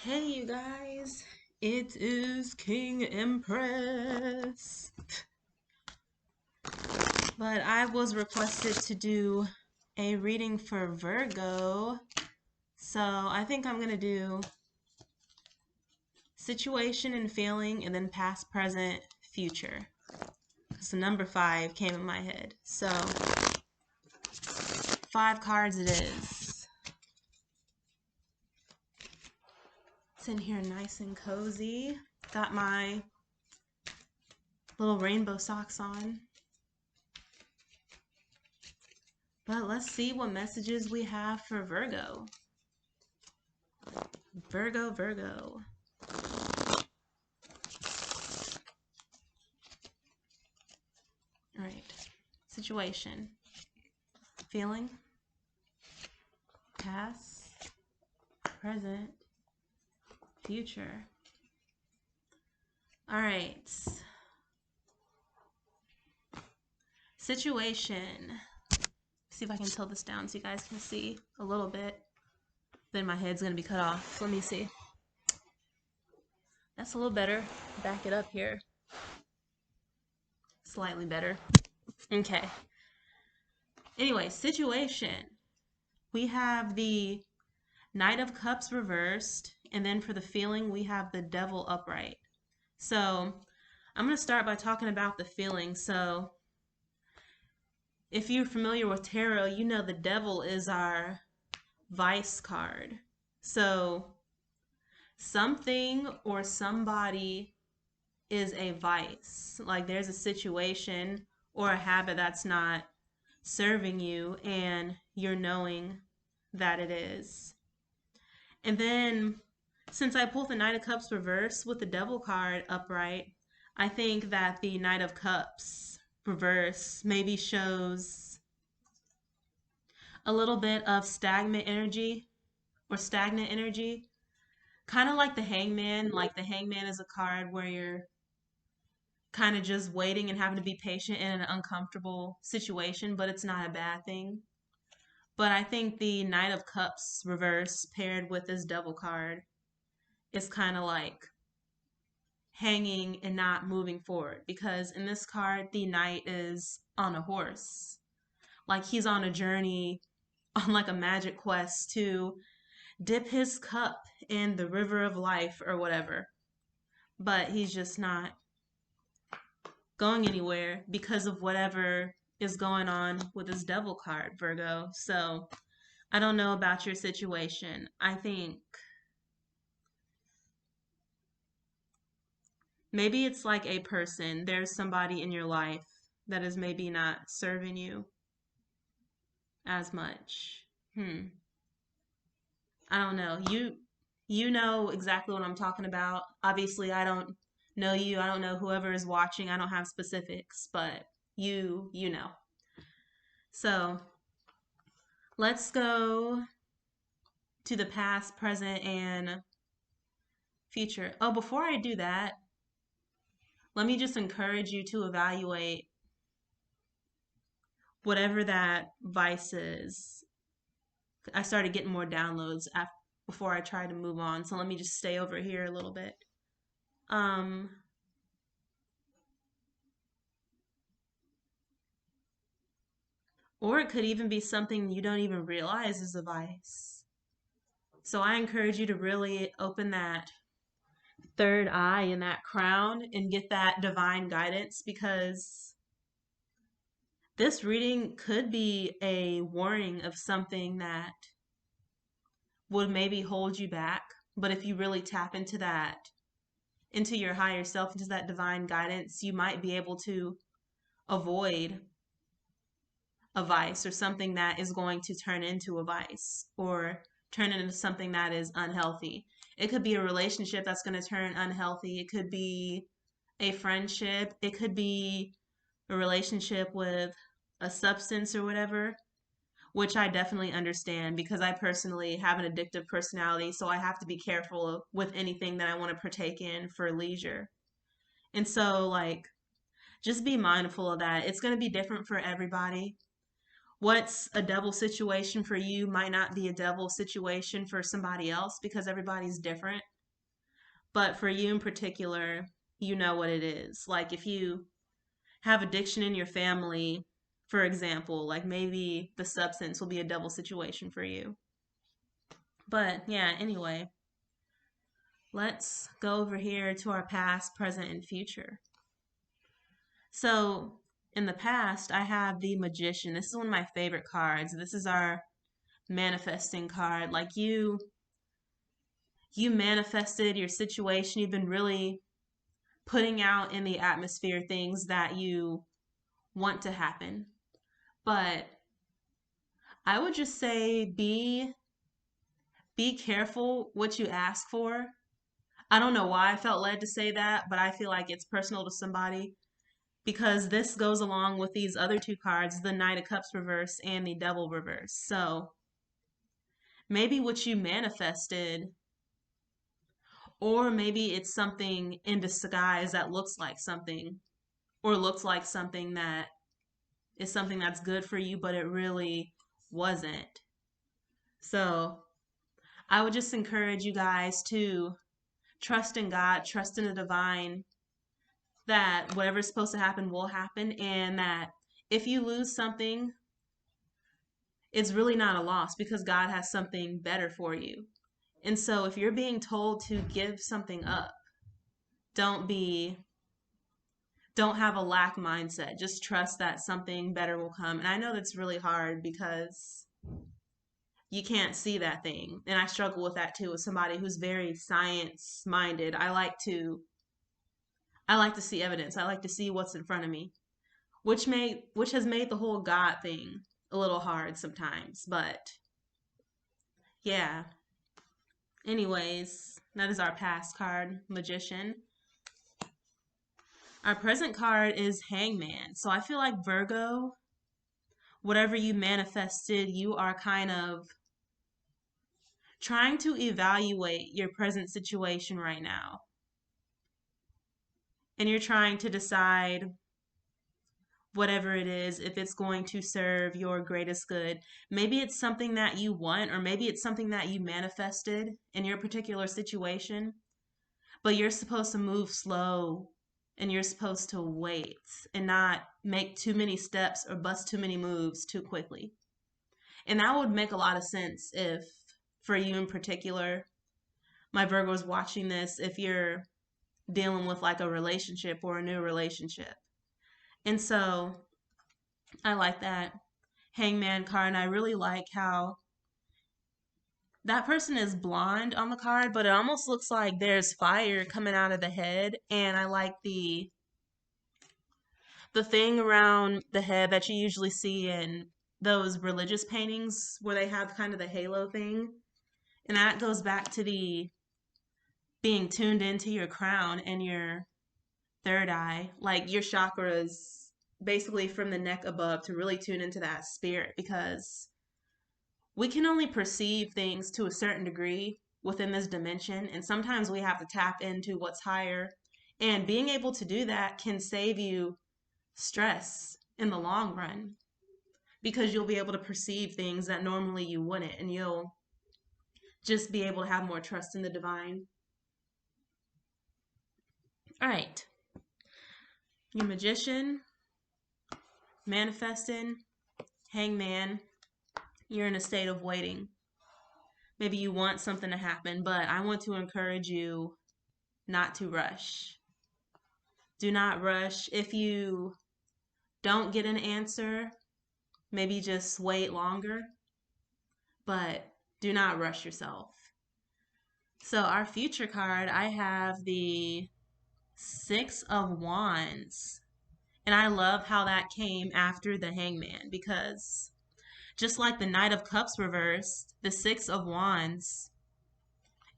Hey, you guys, it is King Empress. But I was requested to do a reading for Virgo, so I think I'm gonna do situation and feeling, and then past, present, future. So number 5 came in my head. So 5 cards it is. It's in here nice and cozy. Got my little rainbow socks on. But let's see what messages we have for Virgo. Virgo. All right. Situation. Feeling. Past. Present. Future. All right. Situation. See if I can tilt this down so you guys can see a little bit. Then my head's going to be cut off. Let me see. That's a little better. Back it up here. Slightly better. Okay. Anyway, situation. We have the Knight of Cups reversed, and then for the feeling, we have the Devil upright. So I'm going to start by talking about the feeling. So if you're familiar with tarot, you know the Devil is our vice card. So something or somebody is a vice. Like there's a situation or a habit that's not serving you, and you're knowing that it is. And then since I pulled the Knight of Cups reverse with the Devil card upright, I think that the Knight of Cups reverse maybe shows a little bit of stagnant energy, kind of like the Hangman. Like the Hangman is a card where you're kind of just waiting and having to be patient in an uncomfortable situation, but it's not a bad thing. But I think the Knight of Cups reverse paired with this Devil card is kind of like hanging and not moving forward, because in this card the knight is on a horse, like he's on a journey, on like a magic quest to dip his cup in the river of life or whatever, but he's just not going anywhere because of whatever is going on with this Devil card, Virgo. So I don't know about your situation. I think maybe it's like a person. There's somebody in your life that is maybe not serving you as much. I don't know. You know exactly what I'm talking about. Obviously, I don't know you. I don't know whoever is watching. I don't have specifics, but you know. So, let's go to the past, present, and future. Oh, before I do that, let me just encourage you to evaluate whatever that vice is. I started getting more downloads before I tried to move on, so let me just stay over here a little bit. Um, or it could even be something you don't even realize is a vice. So I encourage you to really open that third eye and that crown and get that divine guidance, because this reading could be a warning of something that would maybe hold you back. But if you really tap into that, into your higher self, into that divine guidance, you might be able to avoid a vice or something that is going to turn into a vice or turn into something that is unhealthy. It could be a relationship that's going to turn unhealthy. It could be a friendship. It could be a relationship with a substance or whatever, which I definitely understand because I personally have an addictive personality, so I have to be careful with anything that I want to partake in for leisure. And so, like, just be mindful of that. It's going to be different for everybody. What's a devil situation for you might not be a devil situation for somebody else, because everybody's different. But for you in particular, you know what it is. Like if you have addiction in your family, for example, like maybe the substance will be a double situation for you. But yeah, anyway, let's go over here to our past, present, and future. So in the past, I have the Magician. This is one of my favorite cards. This is our manifesting card. Like you manifested your situation. You've been really putting out in the atmosphere things that you want to happen. But I would just say be careful what you ask for. I don't know why I felt led to say that, but I feel like it's personal to somebody because this goes along with these other two cards, the Knight of Cups reverse and the Devil reverse. So maybe what you manifested, or maybe it's something in disguise that looks like something, or looks like something that is something that's good for you, but it really wasn't. So I would just encourage you guys to trust in God, trust in the divine, that whatever's supposed to happen will happen, and that if you lose something, it's really not a loss because God has something better for you. And so if you're being told to give something up, don't be don't have a lack mindset. Just trust that something better will come. And I know that's really hard because you can't see that thing. And I struggle with that too, as somebody who's very science minded. I like to see evidence. I like to see what's in front of me, which has made the whole God thing a little hard sometimes. But yeah. Anyways, that is our past card, Magician. Our present card is Hangman. So I feel like Virgo, whatever you manifested, you are kind of trying to evaluate your present situation right now. And you're trying to decide whatever it is, if it's going to serve your greatest good. Maybe it's something that you want, or maybe it's something that you manifested in your particular situation, but you're supposed to move slow and you're supposed to wait and not make too many steps or bust too many moves too quickly. And that would make a lot of sense if, for you in particular, my Virgos watching this, if you're dealing with like a relationship or a new relationship. And so I like that Hangman card, and I really like how that person is blonde on the card, but it almost looks like there's fire coming out of the head. And I like the thing around the head that you usually see in those religious paintings where they have kind of the halo thing. And that goes back to the being tuned into your crown and your third eye, like your chakras basically from the neck above to really tune into that spirit, because we can only perceive things to a certain degree within this dimension, and sometimes we have to tap into what's higher. And being able to do that can save you stress in the long run because you'll be able to perceive things that normally you wouldn't, and you'll just be able to have more trust in the divine. All right. Your Magician, manifesting, Hangman, you're in a state of waiting. Maybe you want something to happen, but I want to encourage you not to rush. Do not rush. If you don't get an answer, maybe just wait longer, but do not rush yourself. So our future card, I have the Six of Wands. And I love how that came after the Hangman, because just like the Knight of Cups reversed, the Six of Wands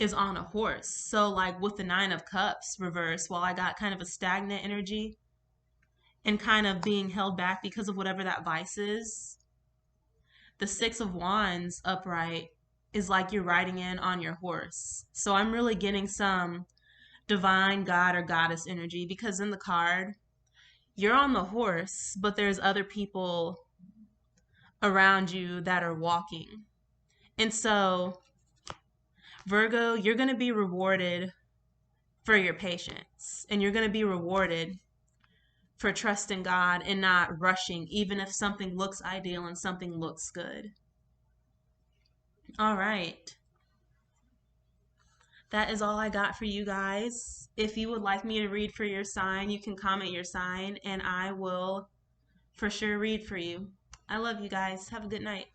is on a horse. So like with the Nine of Cups reversed, while I got kind of a stagnant energy and kind of being held back because of whatever that vice is, the Six of Wands upright is like you're riding in on your horse. So I'm really getting some divine god or goddess energy, because in the card, you're on the horse, but there's other people around you that are walking. And so, Virgo, you're going to be rewarded for your patience. And you're going to be rewarded for trusting God and not rushing, even if something looks ideal and something looks good. All right. That is all I got for you guys. If you would like me to read for your sign, you can comment your sign and I will for sure read for you. I love you guys. Have a good night.